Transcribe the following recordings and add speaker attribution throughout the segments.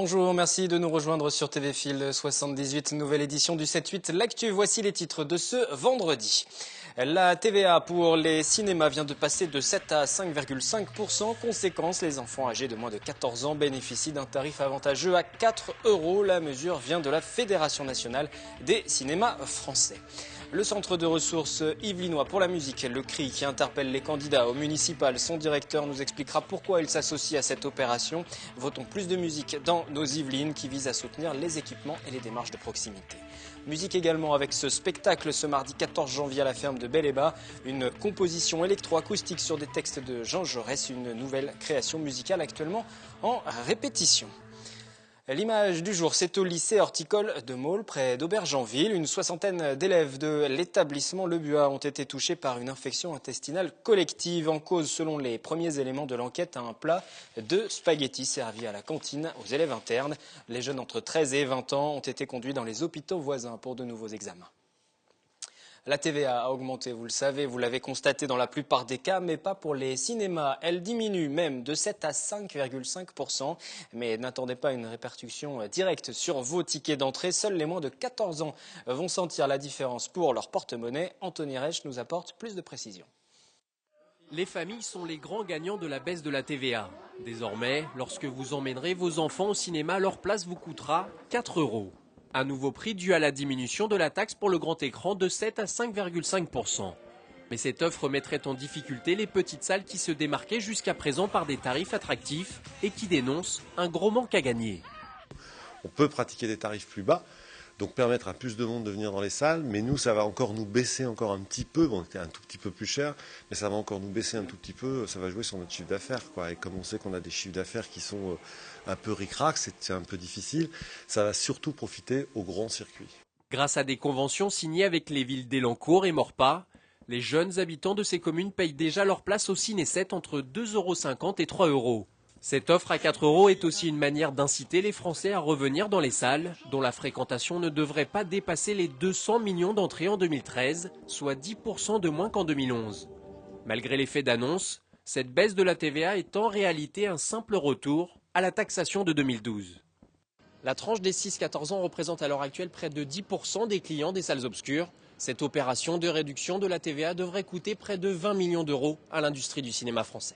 Speaker 1: Bonjour, merci de nous rejoindre sur TV Fil 78, nouvelle édition du 7-8. L'actu, voici les titres de ce vendredi. La TVA pour les cinémas vient de passer de 7 à 5,5%. Conséquence, les enfants âgés de moins de 14 ans bénéficient d'un tarif avantageux à 4 €. La mesure vient de la Fédération nationale des cinémas français. Le centre de ressources yvelinois pour la musique, le CRI, qui interpelle les candidats au municipal. Son directeur nous expliquera pourquoi il s'associe à cette opération. Votons plus de musique dans nos Yvelines, qui vise à soutenir les équipements et les démarches de proximité. Musique également avec ce spectacle ce mardi 14 janvier à la ferme de Bel-et-Bas. Une composition électroacoustique sur des textes de Jean Jaurès, une nouvelle création musicale actuellement en répétition. L'image du jour, c'est au lycée horticole de Maule, près d'Aubergenville. Une soixantaine d'élèves de l'établissement Le Buat ont été touchés par une infection intestinale collective. En cause, selon les premiers éléments de l'enquête, un plat de spaghettis servi à la cantine aux élèves internes. Les jeunes entre 13 et 20 ans ont été conduits dans les hôpitaux voisins pour de nouveaux examens. La TVA a augmenté, vous le savez, vous l'avez constaté dans la plupart des cas, mais pas pour les cinémas. Elle diminue même de 7 à 5,5%. Mais n'attendez pas une répercussion directe sur vos tickets d'entrée. Seuls les moins de 14 ans vont sentir la différence pour leur porte-monnaie. Anthony Reich nous apporte plus de précisions.
Speaker 2: Les familles sont les grands gagnants de la baisse de la TVA. Désormais, lorsque vous emmènerez vos enfants au cinéma, leur place vous coûtera 4 €. Un nouveau prix dû à la diminution de la taxe pour le grand écran de 7 à 5,5%. Mais cette offre mettrait en difficulté les petites salles qui se démarquaient jusqu'à présent par des tarifs attractifs et qui dénoncent un gros manque à gagner.
Speaker 3: On peut pratiquer des tarifs plus bas, donc permettre à plus de monde de venir dans les salles, mais nous, ça va encore nous baisser encore un petit peu. Bon, c'était un tout petit peu plus cher, mais ça va encore nous baisser un tout petit peu. Ça va jouer sur notre chiffre d'affaires, quoi. Et comme on sait qu'on a des chiffres d'affaires qui sont un peu ric-rac, c'est un peu difficile. Ça va surtout profiter aux grands circuits.
Speaker 2: Grâce à des conventions signées avec les villes d'Elancourt et Maurepas, les jeunes habitants de ces communes payent déjà leur place au Ciné 7 entre 2,50 € et 3 €. Cette offre à 4 € est aussi une manière d'inciter les Français à revenir dans les salles, dont la fréquentation ne devrait pas dépasser les 200 millions d'entrées en 2013, soit 10% de moins qu'en 2011. Malgré l'effet d'annonce, cette baisse de la TVA est en réalité un simple retour à la taxation de 2012. La tranche des 6-14 ans représente à l'heure actuelle près de 10% des clients des salles obscures. Cette opération de réduction de la TVA devrait coûter près de 20 millions d'euros à l'industrie du cinéma français.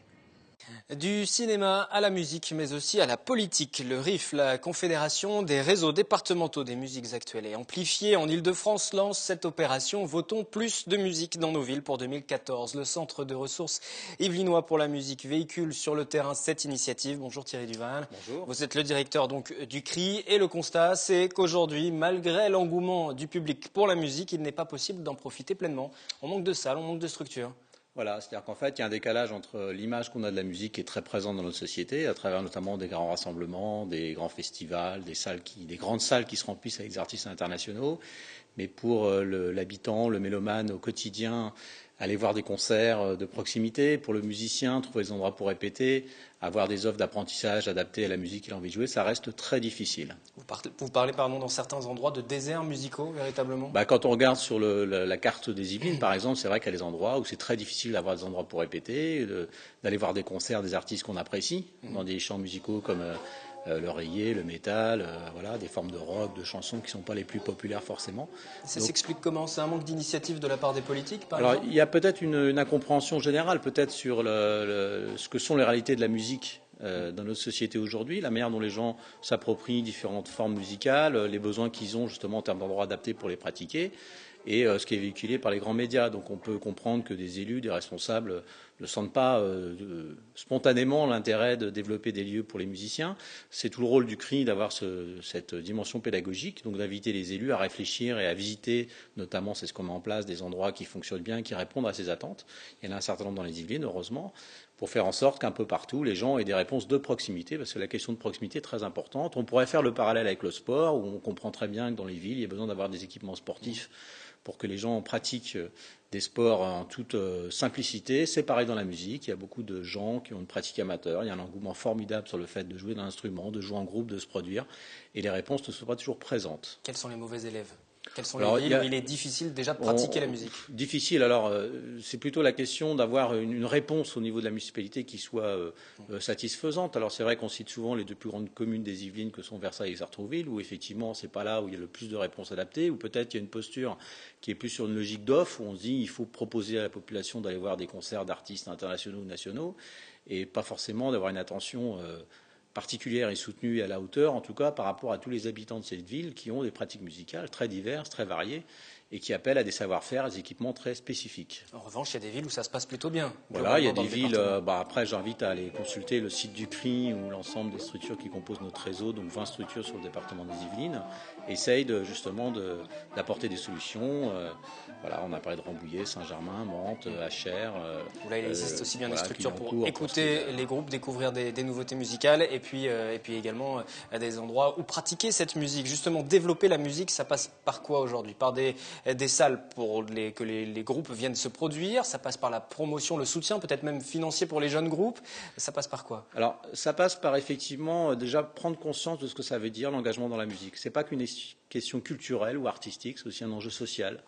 Speaker 1: Du cinéma à la musique, mais aussi à la politique. Le RIF, la Confédération des réseaux départementaux des musiques actuelles et amplifiées en Ile-de-France, lance cette opération Votons plus de musique dans nos villes pour 2014. Le centre de ressources yvelinois pour la musique véhicule sur le terrain cette initiative. Bonjour Thierry Duval.
Speaker 4: Bonjour.
Speaker 1: Vous êtes le directeur donc du CRI et le constat, c'est qu'aujourd'hui, malgré l'engouement du public pour la musique, il n'est pas possible d'en profiter pleinement. On manque de salles, on manque de structures.
Speaker 4: Voilà, c'est-à-dire qu'en fait, il y a un décalage entre l'image qu'on a de la musique qui est très présente dans notre société, à travers notamment des grands rassemblements, des grands festivals, des grandes salles qui se remplissent avec des artistes internationaux. Mais pour l'habitant, le mélomane au quotidien, aller voir des concerts de proximité, pour le musicien, trouver des endroits pour répéter, avoir des offres d'apprentissage adaptées à la musique qu'il a envie de jouer, ça reste très difficile.
Speaker 1: Vous parlez dans certains endroits de déserts musicaux, véritablement?
Speaker 4: Quand on regarde sur la carte des Yvelines, par exemple, c'est vrai qu'il y a des endroits où c'est très difficile d'avoir des endroits pour répéter, d'aller voir des concerts des artistes qu'on apprécie, dans des chants musicaux comme le reggae, le métal, voilà, des formes de rock, de chansons qui ne sont pas les plus populaires forcément.
Speaker 1: Ça s'explique comment? C'est un manque d'initiative de la part des politiques, par
Speaker 4: Alors,
Speaker 1: exemple?
Speaker 4: il y a peut-être une incompréhension générale, peut-être sur ce que sont les réalités de la musique dans notre société aujourd'hui, la manière dont les gens s'approprient différentes formes musicales, les besoins qu'ils ont justement en termes d'endroits adaptés pour les pratiquer, et ce qui est véhiculé par les grands médias. Donc on peut comprendre que des élus, des responsables ne sentent pas spontanément l'intérêt de développer des lieux pour les musiciens. C'est tout le rôle du CRI d'avoir cette dimension pédagogique, donc d'inviter les élus à réfléchir et à visiter, notamment c'est ce qu'on met en place, des endroits qui fonctionnent bien, qui répondent à ces attentes. Il y en a un certain nombre dans les Yvelines, heureusement, pour faire en sorte qu'un peu partout, les gens aient des réponses de proximité, parce que la question de proximité est très importante. On pourrait faire le parallèle avec le sport, où on comprend très bien que dans les villes, il y a besoin d'avoir des équipements sportifs pour que les gens pratiquent des sports en toute simplicité. C'est pareil dans la musique. Il y a beaucoup de gens qui ont une pratique amateur. Il y a un engouement formidable sur le fait de jouer d'un instrument, de jouer en groupe, de se produire. Et les réponses ne sont pas toujours présentes.
Speaker 1: Quels sont les mauvais élèves? Quelles sont
Speaker 4: Alors,
Speaker 1: les villes où il est difficile déjà de pratiquer la musique?
Speaker 4: Difficile. Alors, c'est plutôt la question d'avoir une réponse au niveau de la municipalité qui soit satisfaisante. Alors, c'est vrai qu'on cite souvent les deux plus grandes communes des Yvelines que sont Versailles et Sartrouville, où effectivement, c'est pas là où il y a le plus de réponses adaptées, ou peut-être il y a une posture qui est plus sur une logique d'offre, où on se dit il faut proposer à la population d'aller voir des concerts d'artistes internationaux ou nationaux, et pas forcément d'avoir une attention particulière et soutenue et à la hauteur, en tout cas par rapport à tous les habitants de cette ville qui ont des pratiques musicales très diverses, très variées, et qui appellent à des savoir-faire, des équipements très spécifiques.
Speaker 1: En revanche, il y a des villes où ça se passe plutôt bien.
Speaker 4: Voilà, il y a
Speaker 1: dans
Speaker 4: des
Speaker 1: le
Speaker 4: villes,
Speaker 1: département.
Speaker 4: après j'invite à aller consulter le site du CRI où l'ensemble des structures qui composent notre réseau, donc 20 structures sur le département des Yvelines, essayent justement d'apporter des solutions. Voilà, on a parlé de Rambouillet, Saint-Germain, Mantes, Achères.
Speaker 1: Où là, il existe aussi bien des
Speaker 4: voilà,
Speaker 1: structures pour
Speaker 4: Clignancourt,
Speaker 1: écouter les groupes, découvrir des nouveautés musicales et puis également des endroits où pratiquer cette musique. Justement, développer la musique, ça passe par quoi aujourd'hui? Par des salles pour que les groupes viennent se produire, ça passe par la promotion, le soutien, peut-être même financier pour les jeunes groupes. Ça passe par quoi?
Speaker 4: Alors, ça passe par effectivement déjà prendre conscience de ce que ça veut dire l'engagement dans la musique. C'est pas qu'une question culturelle ou artistique, c'est aussi un enjeu social,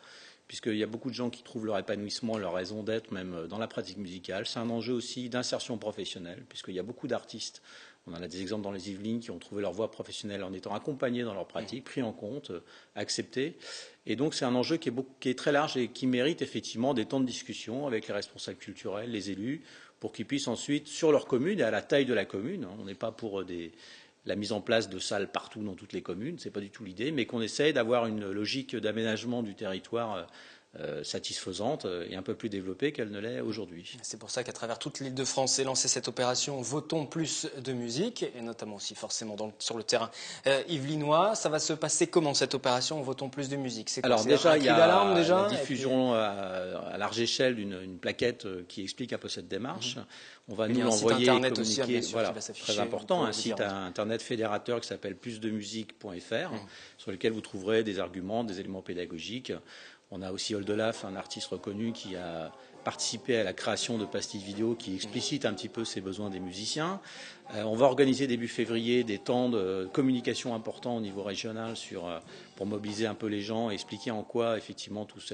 Speaker 4: puisqu'il y a beaucoup de gens qui trouvent leur épanouissement, leur raison d'être même dans la pratique musicale. C'est un enjeu aussi d'insertion professionnelle, puisqu'il y a beaucoup d'artistes. On en a des exemples dans les Yvelines qui ont trouvé leur voie professionnelle en étant accompagnés dans leur pratique, pris en compte, acceptés. Et donc c'est un enjeu qui est très large et qui mérite effectivement des temps de discussion avec les responsables culturels, les élus, pour qu'ils puissent ensuite, sur leur commune et à la taille de la commune, on n'est pas pour la mise en place de salles partout dans toutes les communes, ce n'est pas du tout l'idée, mais qu'on essaye d'avoir une logique d'aménagement du territoire satisfaisante et un peu plus développée qu'elle ne l'est aujourd'hui.
Speaker 1: C'est pour ça qu'à travers toute l'île de France est lancée cette opération Votons plus de musique, et notamment aussi forcément sur le terrain yvelinois. Ça va se passer comment cette opération Votons plus de musique? C'est quoi?
Speaker 4: Alors déjà, il y a la
Speaker 1: et
Speaker 4: diffusion à large échelle d'une plaquette qui explique un peu cette démarche. On va
Speaker 1: il y
Speaker 4: nous
Speaker 1: a un site
Speaker 4: l'envoyer et
Speaker 1: internet aussi,
Speaker 4: communiquer.
Speaker 1: bien sûr,
Speaker 4: Voilà,
Speaker 1: qui va s'afficher.
Speaker 4: très important,
Speaker 1: Vous
Speaker 4: un
Speaker 1: pouvez
Speaker 4: site
Speaker 1: dire.
Speaker 4: internet fédérateur qui s'appelle plusdemusique.fr, sur lequel vous trouverez des arguments, des éléments pédagogiques. On a aussi Oldelaf, un artiste reconnu qui a participé à la création de pastilles vidéo qui explicitent un petit peu ces besoins des musiciens. On va organiser début février des temps de communication importants au niveau régional pour mobiliser un peu les gens et expliquer en quoi effectivement tout ce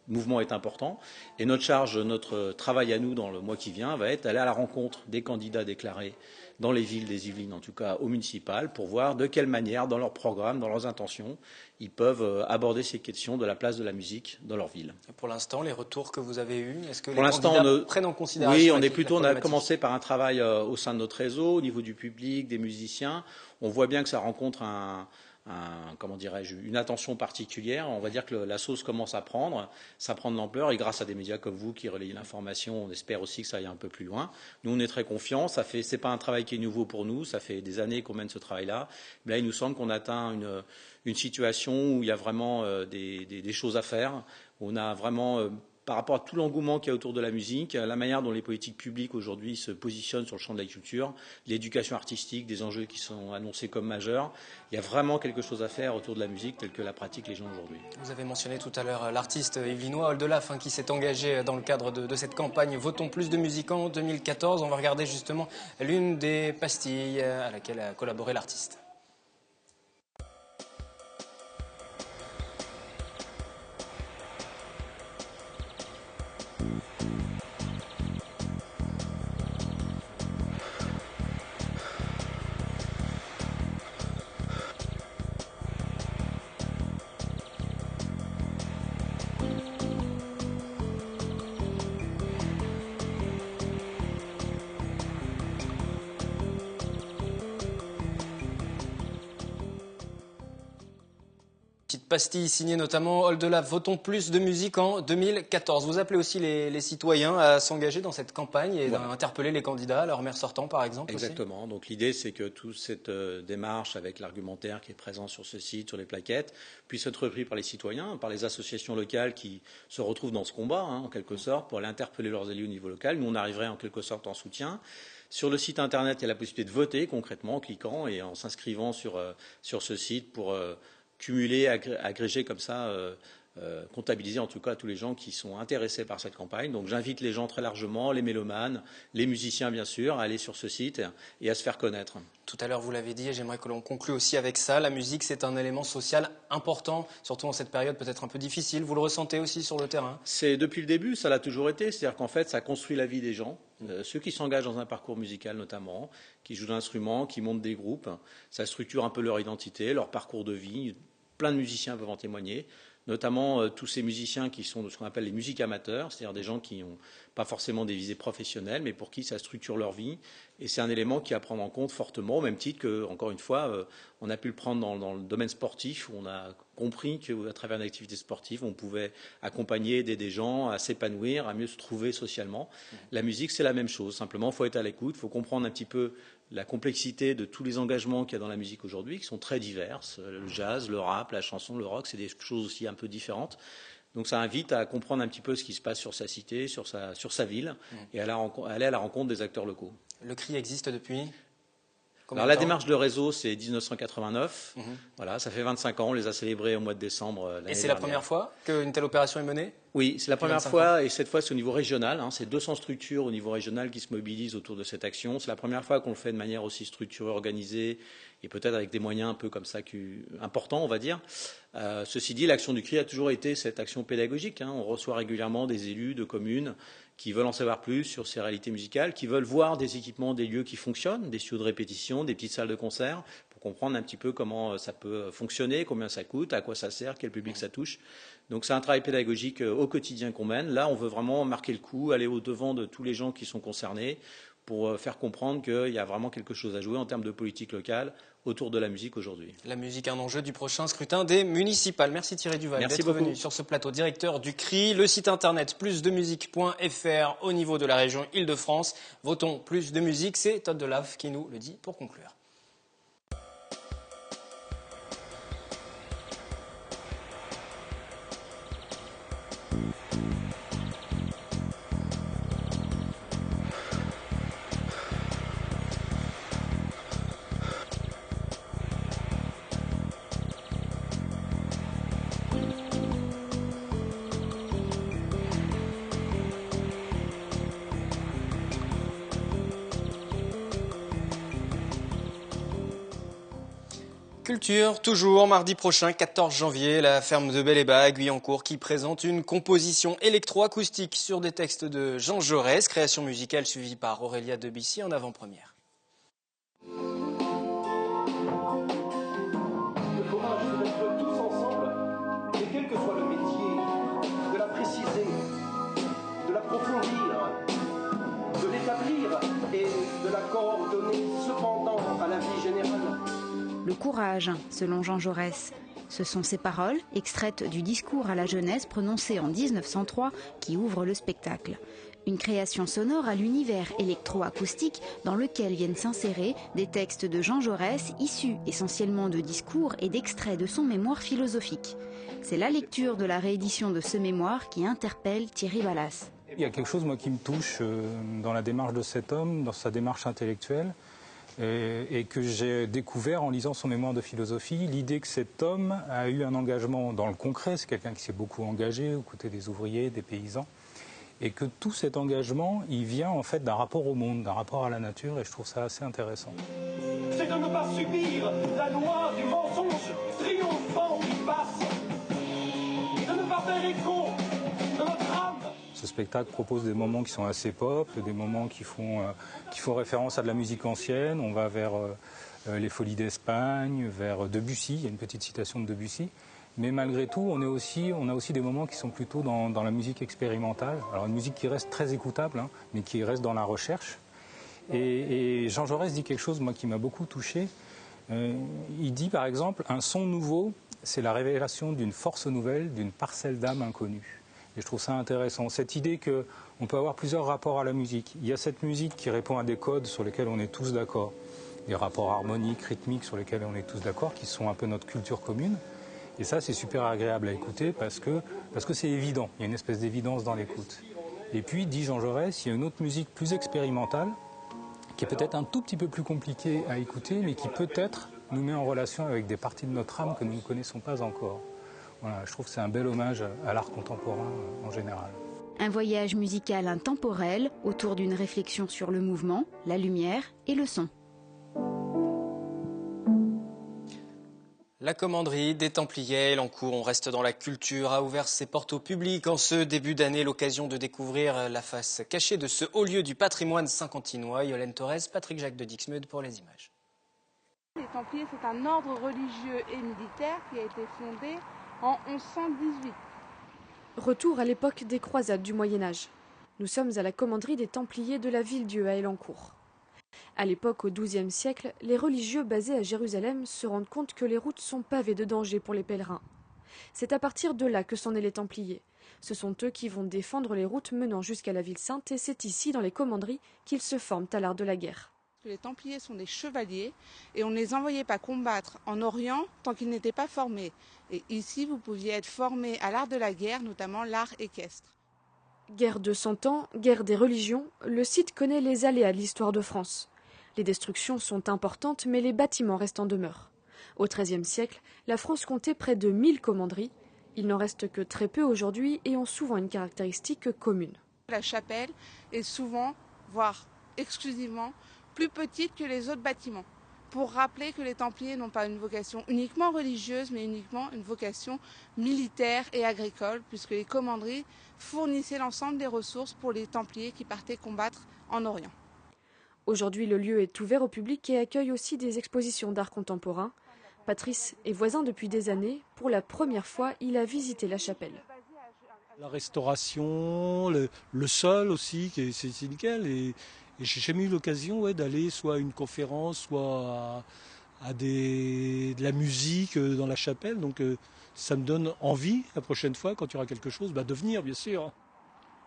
Speaker 4: mouvement est important. Et notre travail à nous dans le mois qui vient va être d'aller à la rencontre des candidats déclarés dans les villes des Yvelines, en tout cas au municipal, pour voir de quelle manière, dans leur programme, dans leurs intentions, ils peuvent aborder ces questions de la place de la musique dans leur ville.
Speaker 1: Pour l'instant, les retours que vous avez eus, est-ce que
Speaker 4: Pour
Speaker 1: les
Speaker 4: l'instant,
Speaker 1: candidats prennent en considération
Speaker 4: oui,
Speaker 1: la
Speaker 4: on a
Speaker 1: problématique?
Speaker 4: commencé par un travail au sein de notre réseau, au niveau du public, des musiciens. On voit bien que ça rencontre comment dirais-je, une attention particulière. On va dire que la sauce commence à prendre, ça prend de l'ampleur, et grâce à des médias comme vous qui relayez l'information, on espère aussi que ça aille un peu plus loin. Nous, on est très confiants. C'est pas un travail qui est nouveau pour nous. Ça fait des années qu'on mène ce travail-là. Mais là, il nous semble qu'on atteint une situation où il y a vraiment des choses à faire. On a vraiment par rapport à tout l'engouement qu'il y a autour de la musique, la manière dont les politiques publiques aujourd'hui se positionnent sur le champ de la culture, l'éducation artistique, des enjeux qui sont annoncés comme majeurs, il y a vraiment quelque chose à faire autour de la musique telle que la pratiquent les gens aujourd'hui.
Speaker 1: Vous avez mentionné tout à l'heure l'artiste yvelinois Oldelaf qui s'est engagé dans le cadre de cette campagne Votons plus de musique en 2014. On va regarder justement l'une des pastilles à laquelle a collaboré l'artiste. Petite pastille signée notamment Oldelaf, Votons plus de musique en 2014. Vous appelez aussi les citoyens à s'engager dans cette campagne et
Speaker 4: Voilà.
Speaker 1: d'interpeller les candidats, leurs maires sortants par exemple.
Speaker 4: Exactement. Donc l'idée, c'est que toute cette démarche avec l'argumentaire qui est présent sur ce site, sur les plaquettes, puisse être repris par les citoyens, par les associations locales qui se retrouvent dans ce combat, en quelque sorte, pour aller interpeller leurs élus au niveau local. Nous, on arriverait en quelque sorte en soutien. Sur le site internet, il y a la possibilité de voter concrètement en cliquant et en s'inscrivant sur ce site pour cumuler, agréger comme ça comptabiliser en tout cas tous les gens qui sont intéressés par cette campagne. Donc j'invite les gens très largement, les mélomanes, les musiciens bien sûr, à aller sur ce site et à se faire connaître.
Speaker 1: Tout à l'heure, vous l'avez dit, et j'aimerais que l'on conclue aussi avec ça. La musique, c'est un élément social important, surtout en cette période peut-être un peu difficile. Vous le ressentez aussi sur le terrain?
Speaker 4: C'est depuis le début, ça l'a toujours été. C'est-à-dire qu'en fait, ça construit la vie des gens. Ceux qui s'engagent dans un parcours musical notamment, qui jouent d'instruments, qui montent des groupes, ça structure un peu leur identité, leur parcours de vie. Plein de musiciens peuvent en témoigner, notamment tous ces musiciens qui sont de ce qu'on appelle les musiques amateurs, c'est-à-dire des gens qui n'ont pas forcément des visées professionnelles, mais pour qui ça structure leur vie. Et c'est un élément qui est à prendre en compte fortement, au même titre que, encore une fois, on a pu le prendre dans le domaine sportif, où on a compris qu'à travers une activité sportive, on pouvait accompagner, aider des gens à s'épanouir, à mieux se trouver socialement. La musique, c'est la même chose. Simplement, il faut être à l'écoute, il faut comprendre un petit peu la complexité de tous les engagements qu'il y a dans la musique aujourd'hui, qui sont très diverses. Le jazz, le rap, la chanson, le rock, c'est des choses aussi un peu différentes. Donc ça invite à comprendre un petit peu ce qui se passe sur sa cité, sur sa ville, et à aller à la rencontre des acteurs locaux.
Speaker 1: Le CRI existe depuis combien
Speaker 4: Alors
Speaker 1: de
Speaker 4: la
Speaker 1: temps?
Speaker 4: démarche de réseau, c'est 1989. Voilà, ça fait 25 ans, on les a célébrés au mois de décembre l'année
Speaker 1: Et c'est la
Speaker 4: dernière.
Speaker 1: première fois qu'une telle opération est menée?
Speaker 4: Oui, c'est la première
Speaker 1: 25
Speaker 4: fois, et cette fois c'est au niveau régional. C'est 200 structures au niveau régional qui se mobilisent autour de cette action. C'est la première fois qu'on le fait de manière aussi structurée, organisée, et peut-être avec des moyens un peu comme ça importants, on va dire. Ceci dit, l'action du CRI a toujours été cette action pédagogique. On reçoit régulièrement des élus de communes qui veulent en savoir plus sur ces réalités musicales, qui veulent voir des équipements, des lieux qui fonctionnent, des studios de répétition, des petites salles de concert, pour comprendre un petit peu comment ça peut fonctionner, combien ça coûte, à quoi ça sert, quel public ça touche. Donc c'est un travail pédagogique au quotidien qu'on mène. Là, on veut vraiment marquer le coup, aller au-devant de tous les gens qui sont concernés, pour faire comprendre qu'il y a vraiment quelque chose à jouer en termes de politique locale autour de la musique aujourd'hui.
Speaker 1: La musique, un enjeu du prochain scrutin des municipales. Merci Thierry Duval
Speaker 4: Merci
Speaker 1: d'être
Speaker 4: beaucoup.
Speaker 1: venu sur ce plateau, directeur du CRI. Le site internet plusdemusique.fr au niveau de la région Île-de-France. Votons plus de musique, c'est Todd Delaf qui nous le dit pour conclure. Culture, toujours mardi prochain, 14 janvier, la ferme de Bel-et-Bas à Guyancourt qui présente une composition électroacoustique sur des textes de Jean Jaurès, création musicale suivie par Aurélia Debussy en avant-première.
Speaker 5: Le courage de mettre tous ensemble, et quel que soit le métier, de la préciser, de l'approfondir, de l'établir et de la coordonner cependant à la vie générale.
Speaker 6: Le courage, selon Jean Jaurès. Ce sont ces paroles, extraites du discours à la jeunesse prononcé en 1903, qui ouvrent le spectacle. Une création sonore à l'univers électroacoustique dans lequel viennent s'insérer des textes de Jean Jaurès issus essentiellement de discours et d'extraits de son mémoire philosophique. C'est la lecture de la réédition de ce mémoire qui interpelle Thierry Ballas.
Speaker 7: Il y a quelque chose moi, qui me touche dans la démarche de cet homme, dans sa démarche intellectuelle, et que j'ai découvert en lisant son mémoire de philosophie, l'idée que cet homme a eu un engagement dans le concret, c'est quelqu'un qui s'est beaucoup engagé aux côtés des ouvriers, des paysans, et que tout cet engagement, il vient en fait d'un rapport au monde, d'un rapport à la nature, et je trouve ça assez intéressant.
Speaker 5: C'est de ne pas subir la loi du mensonge triomphant qui passe, de ne pas faire écho de notre âme.
Speaker 7: Ce spectacle propose des moments qui sont assez pop, des moments qui font référence à de la musique ancienne. On va vers les Folies d'Espagne, vers Debussy, il y a une petite citation de Debussy. Mais malgré tout, on a aussi des moments qui sont plutôt dans la musique expérimentale. Alors une musique qui reste très écoutable, mais qui reste dans la recherche. Et Jean Jaurès dit quelque chose moi, qui m'a beaucoup touché. Il dit par exemple, un son nouveau, c'est la révélation d'une force nouvelle, d'une parcelle d'âme inconnue. Et je trouve ça intéressant, cette idée qu'on peut avoir plusieurs rapports à la musique. Il y a cette musique qui répond à des codes sur lesquels on est tous d'accord, des rapports harmoniques, rythmiques sur lesquels on est tous d'accord, qui sont un peu notre culture commune. Et ça, c'est super agréable à écouter parce que c'est évident, il y a une espèce d'évidence dans l'écoute. Et puis, dit Jean Jaurès, il y a une autre musique plus expérimentale, qui est peut-être un tout petit peu plus compliquée à écouter, mais qui peut-être nous met en relation avec des parties de notre âme que nous ne connaissons pas encore. Voilà, je trouve que c'est un bel hommage à l'art contemporain en général.
Speaker 6: Un voyage musical intemporel autour d'une réflexion sur le mouvement, la lumière et le son.
Speaker 1: La commanderie des Templiers Elancourt, on reste dans la culture, a ouvert ses portes au public en ce début d'année. L'occasion de découvrir la face cachée de ce haut lieu du patrimoine saint-quentinois. Yolène Torres, Patrick Jacques de Dixmude pour les images.
Speaker 8: Les Templiers, c'est un ordre religieux et militaire qui a été fondé en 1118.
Speaker 9: Retour à l'époque des croisades du Moyen-Âge. Nous sommes à la commanderie des Templiers de la Ville-Dieu à Elancourt. À l'époque, au XIIe siècle, les religieux basés à Jérusalem se rendent compte que les routes sont pavées de dangers pour les pèlerins. C'est à partir de là que sont nés les Templiers. Ce sont eux qui vont défendre les routes menant jusqu'à la ville sainte et c'est ici, dans les commanderies, qu'ils se forment à l'art de la guerre.
Speaker 8: Les Templiers sont des chevaliers et on ne les envoyait pas combattre en Orient tant qu'ils n'étaient pas formés. Et ici, vous pouviez être formé à l'art de la guerre, notamment l'art équestre.
Speaker 9: Guerre de 100 ans, guerre des religions, le site connaît les aléas de l'histoire de France. Les destructions sont importantes, mais les bâtiments restent en demeure. Au XIIIe siècle, la France comptait près de 1000 commanderies. Il n'en reste que très peu aujourd'hui et ont souvent une caractéristique commune.
Speaker 8: La chapelle est souvent, voire exclusivement, plus petite que les autres bâtiments, pour rappeler que les Templiers n'ont pas une vocation uniquement religieuse, mais uniquement une vocation militaire et agricole, puisque les commanderies fournissaient l'ensemble des ressources pour les Templiers qui partaient combattre en Orient.
Speaker 9: Aujourd'hui, le lieu est ouvert au public et accueille aussi des expositions d'art contemporain. Patrice est voisin depuis des années. Pour la première fois, il a visité la chapelle.
Speaker 10: La restauration, le sol aussi, c'est nickel. Et j'ai jamais eu l'occasion d'aller soit à une conférence, soit à de la musique dans la chapelle. Donc ça me donne envie, la prochaine fois, quand il y aura quelque chose, de venir, bien sûr.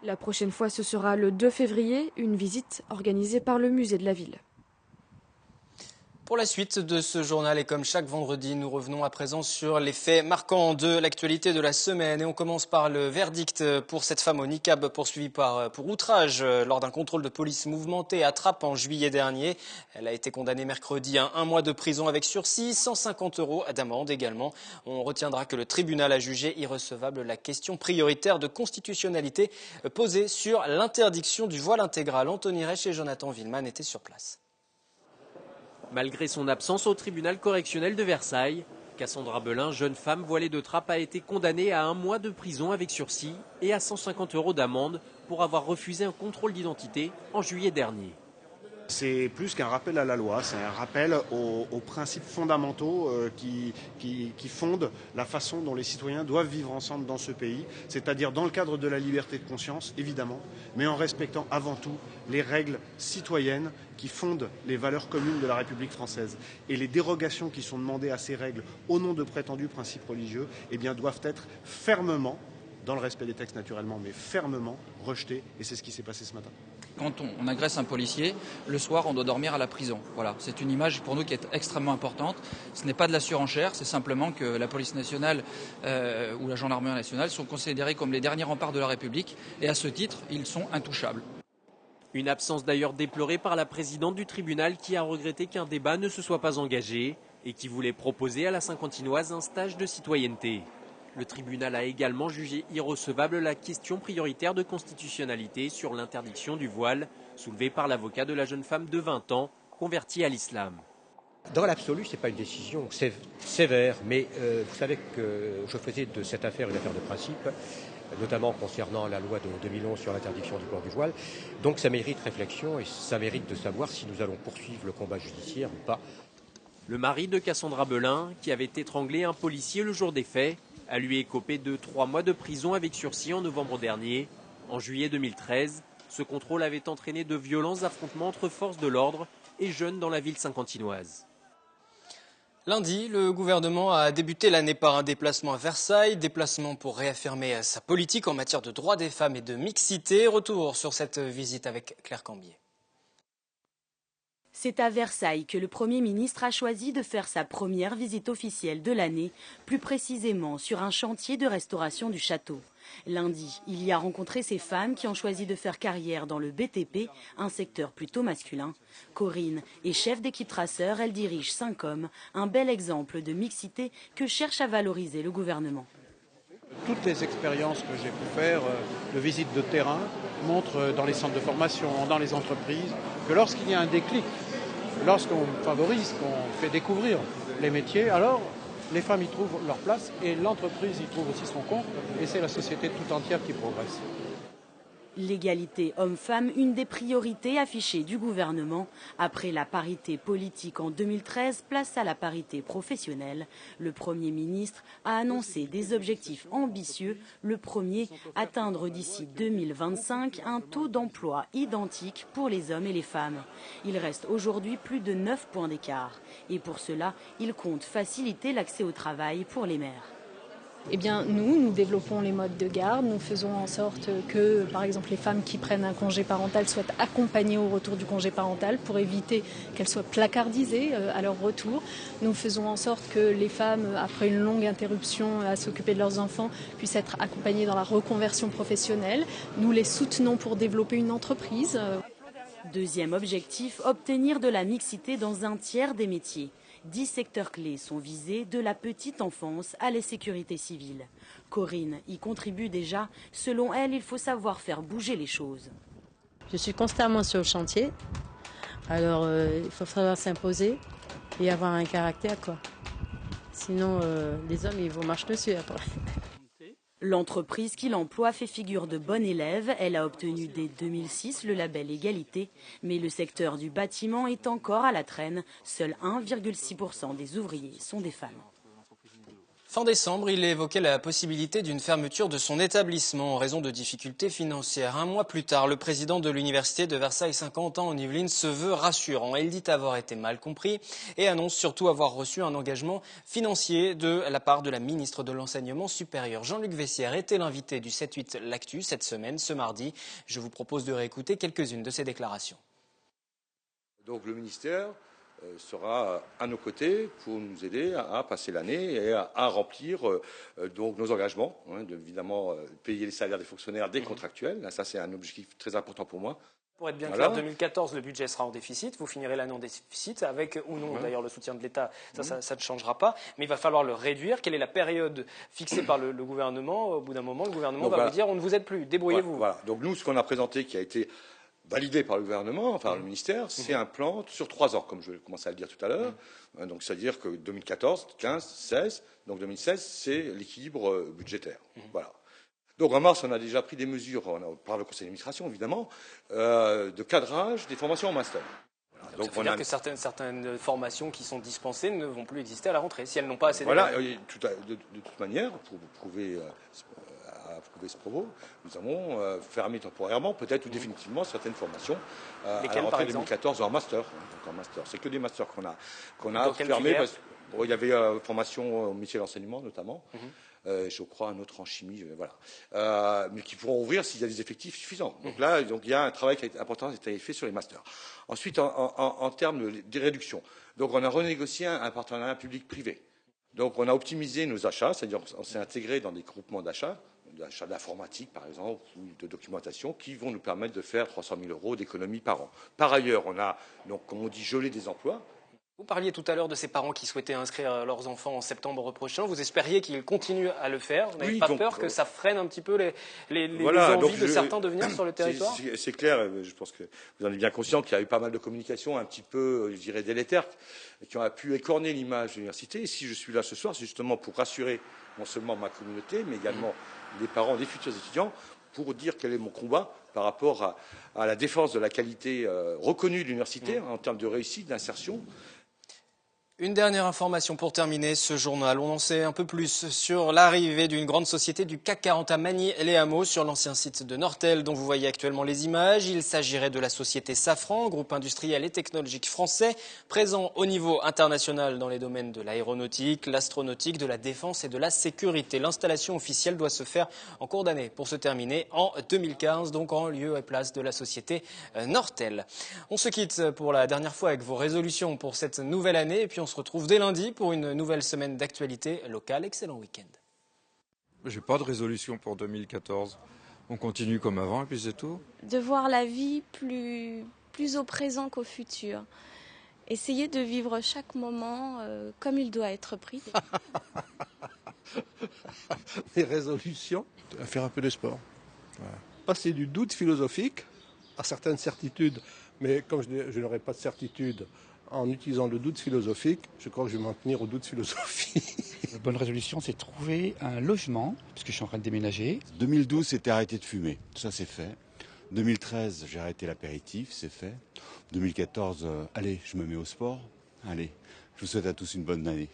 Speaker 9: La prochaine fois, ce sera le 2 février, une visite organisée par le musée de la ville.
Speaker 1: Pour la suite de ce journal et comme chaque vendredi, nous revenons à présent sur les faits marquants de l'actualité de la semaine. Et on commence par le verdict pour cette femme au niqab poursuivie pour outrage lors d'un contrôle de police mouvementé à Trappes en juillet dernier. Elle a été condamnée mercredi à 1 mois de prison avec sursis, 150 € d'amende également. On retiendra que le tribunal a jugé irrecevable la question prioritaire de constitutionnalité posée sur l'interdiction du voile intégral. Anthony Reich et Jonathan Villeman étaient sur place.
Speaker 2: Malgré son absence au tribunal correctionnel de Versailles, Cassandra Belin, jeune femme voilée de Trappes, a été condamnée à 1 mois de prison avec sursis et à 150 € d'amende pour avoir refusé un contrôle d'identité en juillet dernier.
Speaker 11: C'est plus qu'un rappel à la loi, c'est un rappel aux principes fondamentaux qui fondent la façon dont les citoyens doivent vivre ensemble dans ce pays, c'est-à-dire dans le cadre de la liberté de conscience, évidemment, mais en respectant avant tout les règles citoyennes qui fondent les valeurs communes de la République française. Et les dérogations qui sont demandées à ces règles au nom de prétendus principes religieux doivent être fermement, dans le respect des textes naturellement, mais fermement rejetées, et c'est ce qui s'est passé ce matin.
Speaker 12: Quand on agresse un policier, le soir, on doit dormir à la prison. Voilà, c'est une image pour nous qui est extrêmement importante. Ce n'est pas de la surenchère, c'est simplement que la police nationale ou la gendarmerie nationale sont considérés comme les derniers remparts de la République et à ce titre, ils sont intouchables.
Speaker 2: Une absence d'ailleurs déplorée par la présidente du tribunal qui a regretté qu'un débat ne se soit pas engagé et qui voulait proposer à la Saint-Quentinoise un stage de citoyenneté. Le tribunal a également jugé irrecevable la question prioritaire de constitutionnalité sur l'interdiction du voile, soulevée par l'avocat de la jeune femme de 20 ans, convertie à l'islam.
Speaker 13: Dans l'absolu, ce n'est pas une décision sévère, mais vous savez que je faisais de cette affaire une affaire de principe, notamment concernant la loi de 2011 sur l'interdiction du port du voile. Donc ça mérite réflexion et ça mérite de savoir si nous allons poursuivre le combat judiciaire ou pas.
Speaker 2: Le mari de Cassandra Belin, qui avait étranglé un policier le jour des faits, a lui écopé de 3 mois de prison avec sursis en novembre dernier. En juillet 2013, ce contrôle avait entraîné de violents affrontements entre forces de l'ordre et jeunes dans la ville saint-quentinoise.
Speaker 1: Lundi, le gouvernement a débuté l'année par un déplacement à Versailles, déplacement pour réaffirmer sa politique en matière de droits des femmes et de mixité. Retour sur cette visite avec Claire Cambier.
Speaker 14: C'est à Versailles que le Premier ministre a choisi de faire sa première visite officielle de l'année, plus précisément sur un chantier de restauration du château. Lundi, il y a rencontré ces femmes qui ont choisi de faire carrière dans le BTP, un secteur plutôt masculin. Corinne est chef d'équipe traceur, elle dirige 5 hommes, un bel exemple de mixité que cherche à valoriser le gouvernement.
Speaker 15: toutes les expériences que j'ai pu faire de visite de terrain montrent dans les centres de formation, dans les entreprises, que lorsqu'il y a un déclic, lorsqu'on favorise, qu'on fait découvrir les métiers, alors les femmes y trouvent leur place et l'entreprise y trouve aussi son compte et c'est la société tout entière qui progresse.
Speaker 14: L'égalité homme-femme, une des priorités affichées du gouvernement. Après la parité politique en 2013, place à la parité professionnelle. Le Premier ministre a annoncé des objectifs ambitieux. Le premier, atteindre d'ici 2025 un taux d'emploi identique pour les hommes et les femmes. Il reste aujourd'hui plus de 9 points d'écart. Et pour cela, il compte faciliter l'accès au travail pour les mères.
Speaker 16: Eh bien, nous développons les modes de garde. Nous faisons en sorte que, par exemple, les femmes qui prennent un congé parental soient accompagnées au retour du congé parental pour éviter qu'elles soient placardisées à leur retour. Nous faisons en sorte que les femmes, après une longue interruption à s'occuper de leurs enfants, puissent être accompagnées dans la reconversion professionnelle. Nous les soutenons pour développer une entreprise.
Speaker 14: Deuxième objectif, obtenir de la mixité dans un tiers des métiers. 10 secteurs clés sont visés, de la petite enfance à la sécurité civile. Corinne y contribue déjà. Selon elle, il faut savoir faire bouger les choses.
Speaker 17: Je suis constamment sur le chantier. Alors, il faut savoir s'imposer et avoir un caractère, quoi. Sinon, les hommes, ils vous marchent dessus après.
Speaker 14: L'entreprise qui l'emploie fait figure de bonne élève. Elle a obtenu dès 2006 le label Égalité. Mais le secteur du bâtiment est encore à la traîne. Seuls 1,6% des ouvriers sont des femmes.
Speaker 1: Fin décembre, il évoquait la possibilité d'une fermeture de son établissement en raison de difficultés financières. Un mois plus tard, le président de l'université de Versailles-Saint-Quentin en Yvelines se veut rassurant. Il dit avoir été mal compris et annonce surtout avoir reçu un engagement financier de la part de la ministre de l'Enseignement supérieur. Jean-Luc Vessière était l'invité du 7-8 L'Actu cette semaine, ce mardi. Je vous propose de réécouter quelques-unes de ses déclarations.
Speaker 18: Donc le ministère sera à nos côtés pour nous aider à passer l'année et à remplir donc nos engagements, évidemment payer les salaires des fonctionnaires, des contractuels. Ça, c'est un objectif très important pour moi.
Speaker 1: Pour être bien clair, 2014, le budget sera en déficit. Vous finirez l'année en déficit avec ou non, d'ailleurs, le soutien de l'État. Ça ne changera pas. Mais il va falloir le réduire. Quelle est la période fixée par le gouvernement? Au bout d'un moment, le gouvernement va vous dire on ne vous aide plus, débrouillez-vous.
Speaker 18: Voilà. Donc nous, ce qu'on a présenté, qui a été validé par le gouvernement, enfin le ministère, c'est un plan sur 3 ans, comme je commençais à le dire tout à l'heure. Donc c'est-à-dire que 2014, 15, 16, donc 2016, c'est l'équilibre budgétaire. Voilà. Donc en mars, on a déjà pris des mesures, par le conseil d'administration évidemment, de cadrage des formations en master. Voilà.
Speaker 1: Donc ça veut dire que certaines formations qui sont dispensées ne vont plus exister à la rentrée, si elles n'ont pas assez
Speaker 18: Voilà, de toute manière, pour prouver ce propos, nous avons fermé temporairement, peut-être ou définitivement, certaines formations à la rentrée 2014 en master. Donc en master. C'est que des masters qu'on a fermés. Il y avait formation au métier de l'enseignement notamment. Je crois un autre en chimie, voilà. Mais qui pourront ouvrir s'il y a des effectifs suffisants. Donc là, il y a un travail important qui a été fait sur les masters. Ensuite, en termes de réduction, donc on a renégocié un partenariat public-privé. Donc on a optimisé nos achats, c'est-à-dire on s'est intégré dans des groupements d'achat d'informatique par exemple, ou de documentation, qui vont nous permettre de faire 300 000 € d'économie par an. Par ailleurs, on a, donc, comme on dit, gelé des emplois.
Speaker 1: Vous parliez tout à l'heure de ces parents qui souhaitaient inscrire leurs enfants en septembre prochain. Vous espériez qu'ils continuent à le faire. Vous n'avez pas peur que ça freine un petit peu les envies de certains de venir sur le territoire?
Speaker 18: C'est clair, je pense que vous en êtes bien conscient qu'il y a eu pas mal de communications un petit peu, je dirais, délétères, qui ont pu écorner l'image de l'université. Et si je suis là ce soir, c'est justement pour rassurer non seulement ma communauté, mais également les parents des futurs étudiants, pour dire quel est mon combat par rapport à la défense de la qualité reconnue de l'université en termes de réussite, d'insertion.
Speaker 1: Une dernière information pour terminer ce journal. On en sait un peu plus sur l'arrivée d'une grande société du CAC 40 à Magny-les-Hameaux sur l'ancien site de Nortel dont vous voyez actuellement les images. Il s'agirait de la société Safran, groupe industriel et technologique français, présent au niveau international dans les domaines de l'aéronautique, l'astronautique, de la défense et de la sécurité. L'installation officielle doit se faire en cours d'année pour se terminer en 2015, donc en lieu et place de la société Nortel. On se quitte pour la dernière fois avec vos résolutions pour cette nouvelle année et puis on se retrouve dès lundi pour une nouvelle semaine d'actualité locale. Excellent week-end.
Speaker 19: J'ai pas de résolution pour 2014. On continue comme avant et puis c'est tout.
Speaker 20: De voir la vie plus au présent qu'au futur. Essayer de vivre chaque moment comme il doit être pris.
Speaker 21: Mes résolutions,
Speaker 22: faire un peu de sport.
Speaker 21: Voilà. Passer du doute philosophique à certaines certitudes, mais comme je n'aurai pas de certitude en utilisant le doute philosophique, je crois que je vais m'en tenir au doute philosophique.
Speaker 22: La bonne résolution, c'est trouver un logement, parce que je suis en train de déménager.
Speaker 23: 2012, c'était arrêter de fumer. Ça, c'est fait. 2013, j'ai arrêté l'apéritif, c'est fait. 2014, allez, je me mets au sport. Allez, je vous souhaite à tous une bonne année.